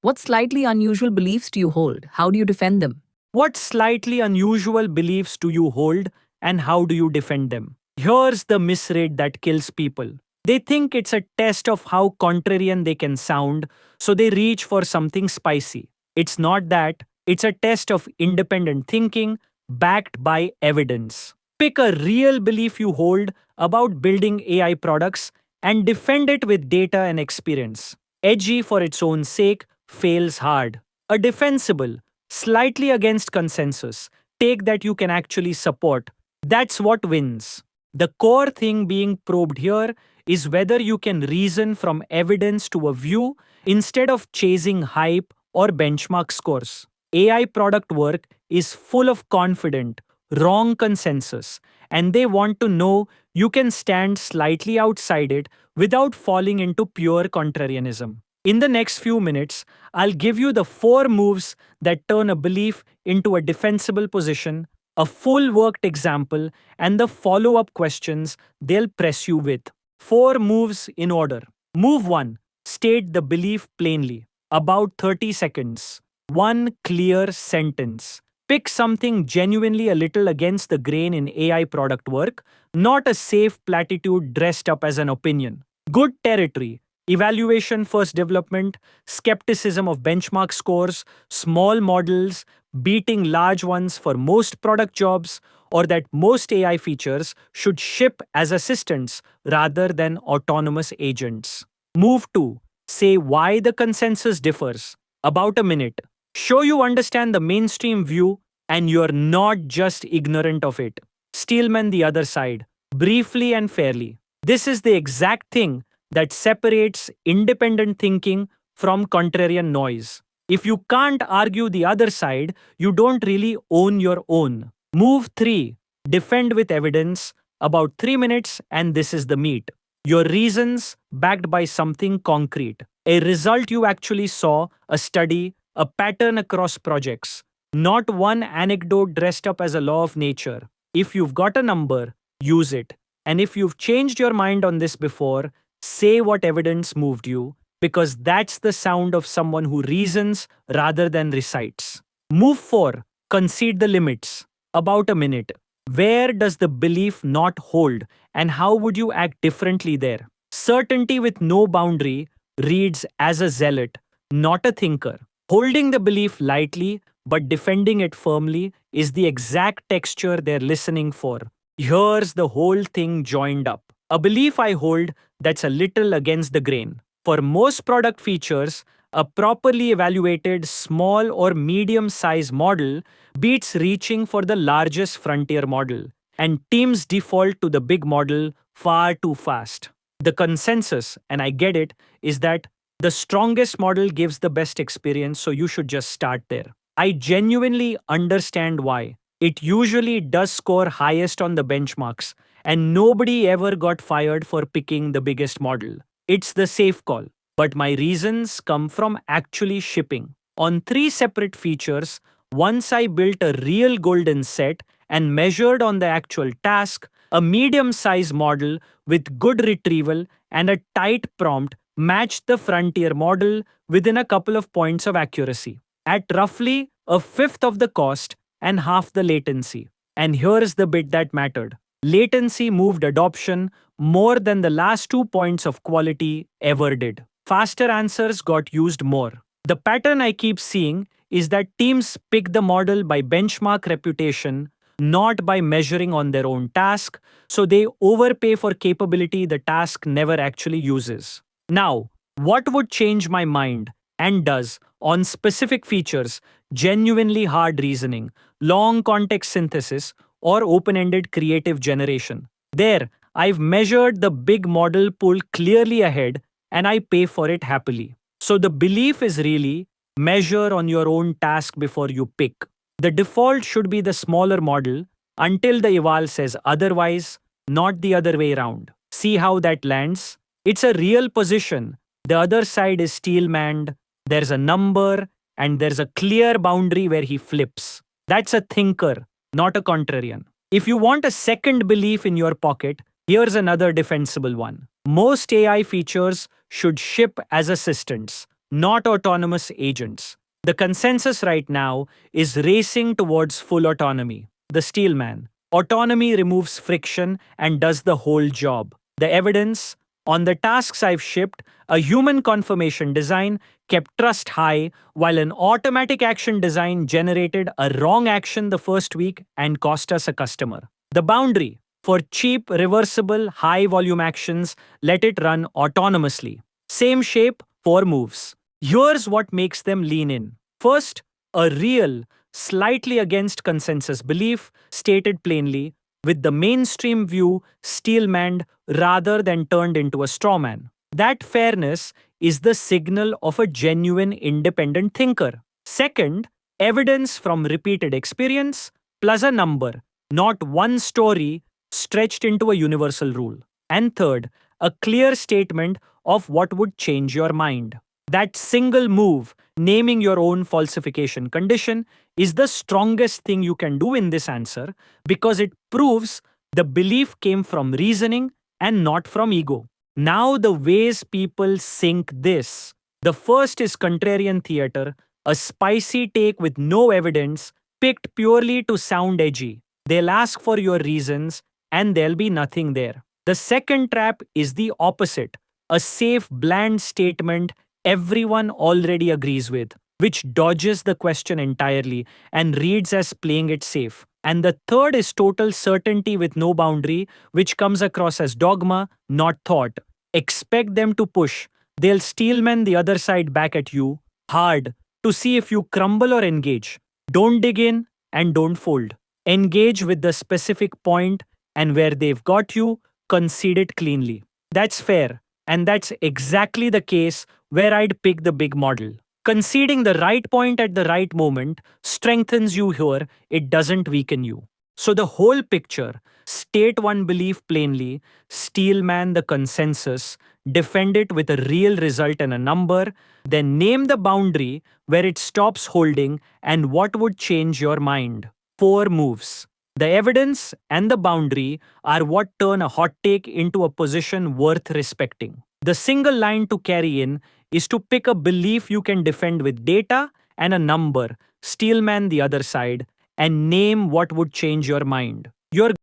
What slightly unusual beliefs do you hold? How do you defend them? What slightly unusual beliefs do you hold and how do you defend them? Here's the misread that kills people. They think it's a test of how contrarian they can sound, so they reach for something spicy. It's not that, it's a test of independent thinking backed by evidence. Pick a real belief you hold about building AI products and defend it with data and experience. Edgy for its own sake fails hard. A defensible, slightly against consensus, take that you can actually support. That's what wins. The core thing being probed here is whether you can reason from evidence to a view instead of chasing hype or benchmark scores. AI product work is full of confident, wrong consensus, and they want to know you can stand slightly outside it without falling into pure contrarianism. In the next few minutes, I'll give you the 4 moves that turn a belief into a defensible position, a full worked example, and the follow up questions they'll press you with. 4 moves in order. Move 1. State the belief plainly. About 30 seconds. One clear sentence. Pick something genuinely a little against the grain in AI product work, not a safe platitude dressed up as an opinion. Good territory. Evaluation first development, skepticism of benchmark scores, small models, beating large ones for most product jobs, or that most AI features should ship as assistants rather than autonomous agents. Move 2. Say why the consensus differs. About a minute. Show you understand the mainstream view and you're not just ignorant of it. Steelman the other side, briefly and fairly. This is the exact thing that separates independent thinking from contrarian noise. If you can't argue the other side, you don't really own your own. Move 3. Defend with evidence. About 3 minutes, and this is the meat. Your reasons backed by something concrete. A result you actually saw, a study, a pattern across projects. Not one anecdote dressed up as a law of nature. If you've got a number, use it. And if you've changed your mind on this before, say what evidence moved you, because that's the sound of someone who reasons rather than recites. Move 4. Concede the limits. About a minute. Where does the belief not hold, and how would you act differently there? Certainty with no boundary reads as a zealot, not a thinker. Holding the belief lightly but defending it firmly is the exact texture they're listening for. Here's the whole thing joined up. A belief I hold that's a little against the grain. For most product features, a properly evaluated small or medium size model beats reaching for the largest frontier model, and teams default to the big model far too fast. The consensus, and I get it, is that the strongest model gives the best experience, so you should just start there. I genuinely understand why. It usually does score highest on the benchmarks, and nobody ever got fired for picking the biggest model. It's the safe call. But my reasons come from actually shipping. On 3 separate features, once I built a real golden set and measured on the actual task, a medium-sized model with good retrieval and a tight prompt matched the frontier model within a couple of points of accuracy, at roughly a fifth of the cost and half the latency. And here's the bit that mattered. Latency moved adoption more than the last 2 points of quality ever did. Faster answers got used more. The pattern I keep seeing is that teams pick the model by benchmark reputation, not by measuring on their own task, so they overpay for capability the task never actually uses. Now, what would change my mind, and does, on specific features, genuinely hard reasoning, long context synthesis, or open-ended creative generation? There, I've measured the big model pull clearly ahead and I pay for it happily. So the belief is really measure on your own task before you pick. The default should be the smaller model until the eval says otherwise, not the other way around. See how that lands? It's a real position. The other side is steel-manned, there's a number, and there's a clear boundary where he flips. That's a thinker, not a contrarian. If you want a second belief in your pocket, here's another defensible one. Most AI features should ship as assistants, not autonomous agents. The consensus right now is racing towards full autonomy. The steelman. Autonomy removes friction and does the whole job. The evidence? On the tasks I've shipped, a human confirmation design kept trust high, while an automatic action design generated a wrong action the first week and cost us a customer. The boundary. For cheap, reversible, high volume actions, let it run autonomously. Same shape, 4 moves. Here's what makes them lean in. First, a real, slightly against consensus belief stated plainly, with the mainstream view steelmanned rather than turned into a straw man. That fairness is the signal of a genuine independent thinker. Second, evidence from repeated experience plus a number, not one story stretched into a universal rule. And third, a clear statement of what would change your mind. That single move, naming your own falsification condition, is the strongest thing you can do in this answer because it proves the belief came from reasoning and not from ego. Now, the ways people sink this. The first is contrarian theater, a spicy take with no evidence, picked purely to sound edgy. They'll ask for your reasons, and there'll be nothing there. The second trap is the opposite, a safe, bland statement everyone already agrees with, which dodges the question entirely and reads as playing it safe. And the third is total certainty with no boundary, which comes across as dogma, not thought. Expect them to push. They'll steelman the other side back at you, hard, to see if you crumble or engage. Don't dig in and don't fold. Engage with the specific point, and where they've got you, concede it cleanly. That's fair. And that's exactly the case where I'd pick the big model. Conceding the right point at the right moment strengthens you here, it doesn't weaken you. So the whole picture, state one belief plainly, steelman the consensus, defend it with a real result and a number, then name the boundary where it stops holding and what would change your mind. 4 moves. The evidence and the boundary are what turn a hot take into a position worth respecting. The single line to carry in is to pick a belief you can defend with data and a number, steelman the other side, and name what would change your mind. You're